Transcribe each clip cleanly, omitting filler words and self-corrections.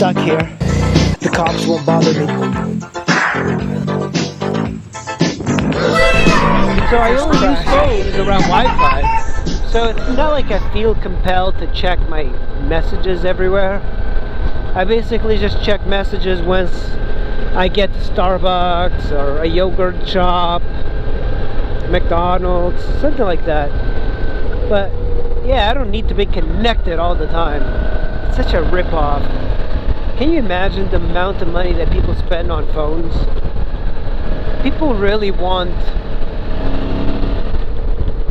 stuck here. The cops won't bother me. So I only use phones around Wi-Fi. So it's not like I feel compelled to check my messages everywhere. I basically just check messages once I get to Starbucks or a yogurt shop, McDonald's, something like that. But yeah, I don't need to be connected all the time. It's such a rip-off. Can you imagine the amount of money that people spend on phones? People really want...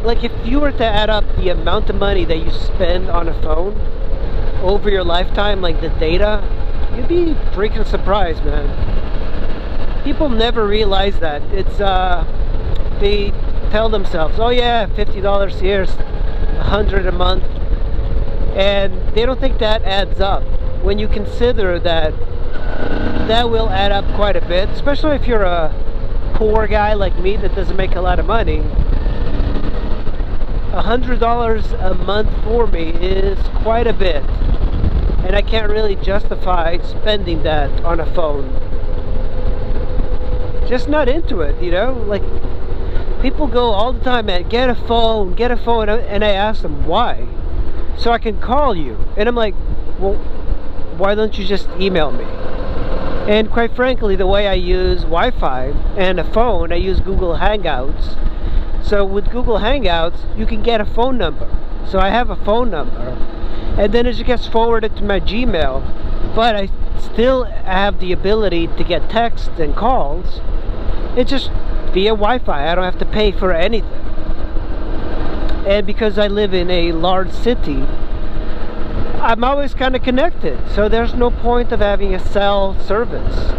Like, if you were to add up the amount of money that you spend on a phone over your lifetime, like the data, you'd be freaking surprised, man. People never realize that. It's, they tell themselves, oh yeah, $50 here, $100 a month, and they don't think that adds up. When you consider that that will add up quite a bit, especially if you're a poor guy like me that doesn't make a lot of money. $100 a month for me is quite a bit, and I can't really justify spending that on a phone. Just not into it, you know? Like, people go all the time at get a phone, and I ask them why, so I can call you, and I'm like, well, why don't you just email me? And quite frankly, the way I use Wi-Fi and a phone, I use Google Hangouts. So with Google Hangouts, you can get a phone number. So I have a phone number, and then it just gets forwarded to my Gmail. But I still have the ability to get texts and calls. It's just via Wi-Fi. I don't have to pay for anything. And because I live in a large city, I'm always kind of connected. So there's no point of having a cell service.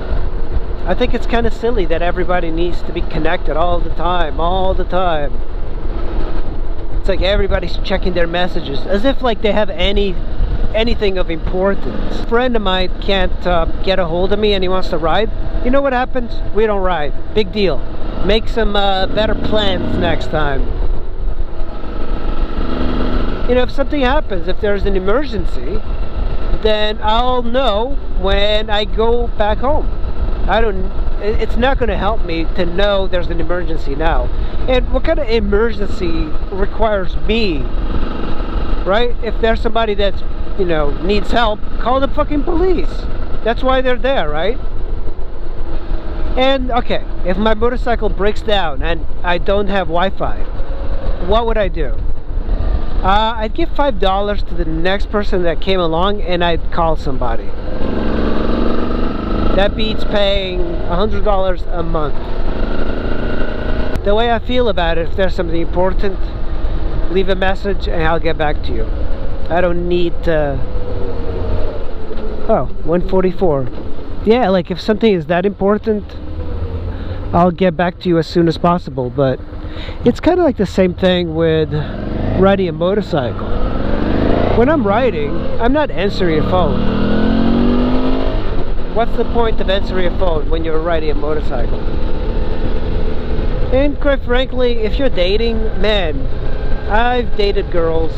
I think it's kind of silly that everybody needs to be connected all the time. It's like everybody's checking their messages as if like they have anything of importance. A friend of mine can't get a hold of me and he wants to ride. You know what happens? We don't ride. Big deal. Make some better plans next time. You know, if something happens, if there's an emergency, then I'll know when I go back home. It's not going to help me to know there's an emergency now. And what kind of emergency requires me, right? If there's somebody that's, you know, needs help, call the fucking police. That's why they're there, right? And, okay, if my motorcycle breaks down and I don't have Wi-Fi, what would I do? I'd give $5 to the next person that came along and I'd call somebody. That beats paying $100 a month. The way I feel about it, if there's something important, leave a message and I'll get back to you. I don't need to... Oh, 144. Yeah, like if something is that important, I'll get back to you as soon as possible. But it's kind of like the same thing with riding a motorcycle. When I'm riding, I'm not answering a phone. What's the point of answering a phone when you're riding a motorcycle? And quite frankly, if you're dating, man, I've dated girls,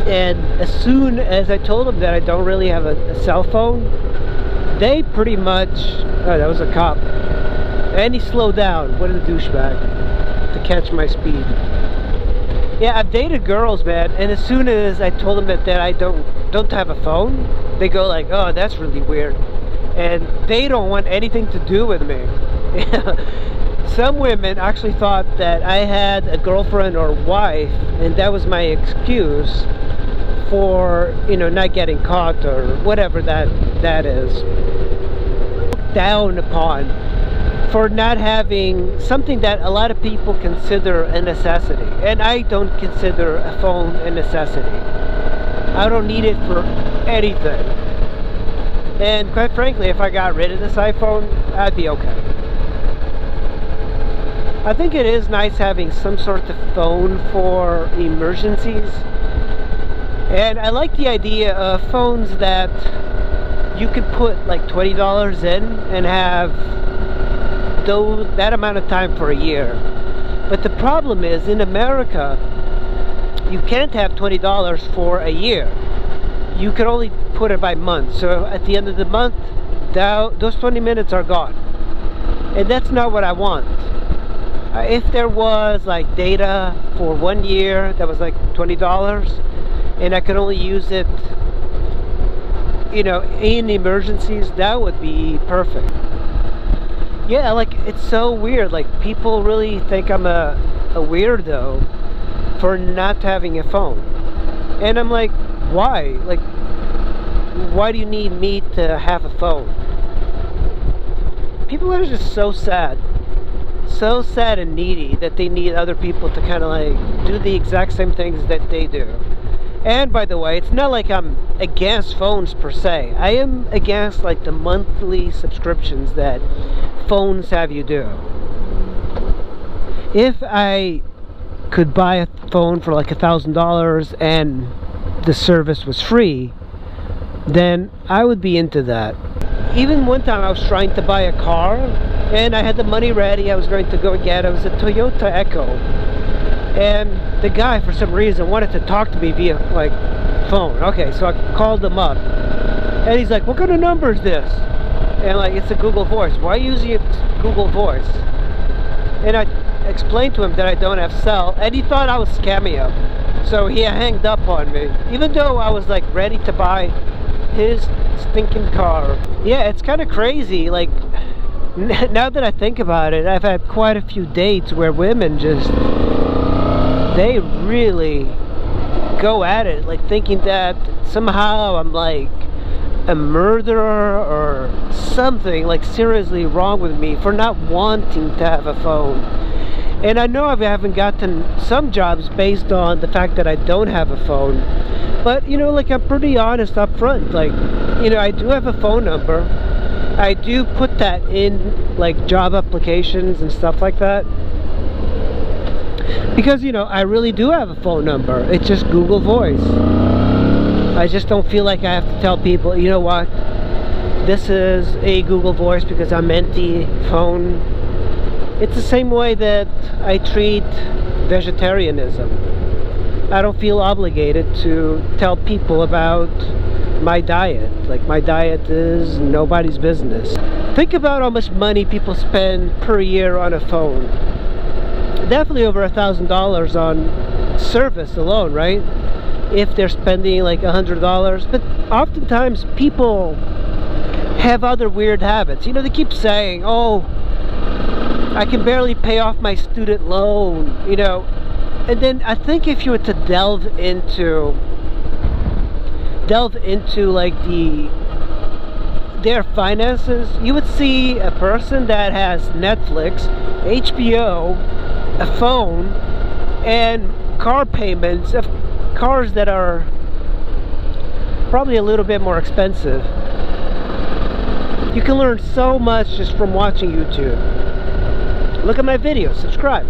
and as soon as I told them that I don't really have a cell phone, they pretty much... Oh, that was a cop. And he slowed down. What a douchebag. To catch my speed. Yeah, I've dated girls, man, and as soon as I told them that I don't have a phone, they go like, oh, that's really weird. And they don't want anything to do with me. Some women actually thought that I had a girlfriend or wife, and that was my excuse for, you know, not getting caught or whatever that is. Down upon for not having something that a lot of people consider a necessity, and I don't consider a phone a necessity. I don't need it for anything. And quite frankly, if I got rid of this iPhone, I'd be okay. I think it is nice having some sort of phone for emergencies. And I like the idea of phones that you could put like $20 in and have that amount of time for a year. But the problem is, in America, you can't have $20 for a year. you can only put it by month. So at the end of the month, those 20 minutes are gone. And that's not what I want. If there was like data for 1 year that was like $20 and I could only use it, you know, in emergencies, that would be perfect. Yeah, like, it's so weird. Like, people really think I'm a weirdo for not having a phone. And I'm like, why? Like, why do you need me to have a phone? People are just so sad and needy that they need other people to kind of like do the exact same things that they do. And by the way, it's not like I'm against phones per se. I am against like the monthly subscriptions that phones have you do. If I could buy a phone for like $1,000 and the service was free, then I would be into that. Even one time I was trying to buy a car and I had the money ready. I was going to go get it. It was a Toyota Echo, and the guy for some reason wanted to talk to me via like phone. Okay, so I called him up and he's like, what kind of number is this? And like, it's a Google Voice. Why are you using Google Voice? And I explained to him that I don't have cell, and he thought I was scamming him, so he hanged up on me, even though I was like ready to buy his stinking car. Yeah, it's kind of crazy. Like, now that I think about it, I've had quite a few dates where women just, they really go at it, like thinking that somehow I'm like a murderer or something like seriously wrong with me for not wanting to have a phone. And I know I haven't gotten some jobs based on the fact that I don't have a phone, but you know, like, I'm pretty honest up front. Like, you know, I do have a phone number. I do put that in like job applications and stuff like that, because, you know, I really do have a phone number. It's just Google Voice. I just don't feel like I have to tell people, you know what, this is a Google Voice, because I'm anti-phone. It's the same way that I treat vegetarianism. I don't feel obligated to tell people about my diet. Like, my diet is nobody's business. Think about how much money people spend per year on a phone. Definitely over $1,000 on service alone, right? If they're spending like $100. But oftentimes people have other weird habits. You know, they keep saying, oh, I can barely pay off my student loan, you know. And then I think if you were to delve into like their finances, you would see a person that has Netflix, HBO, a phone, and car payments of cars that are probably a little bit more expensive. You can learn so much just from watching YouTube. Look at my videos, subscribe.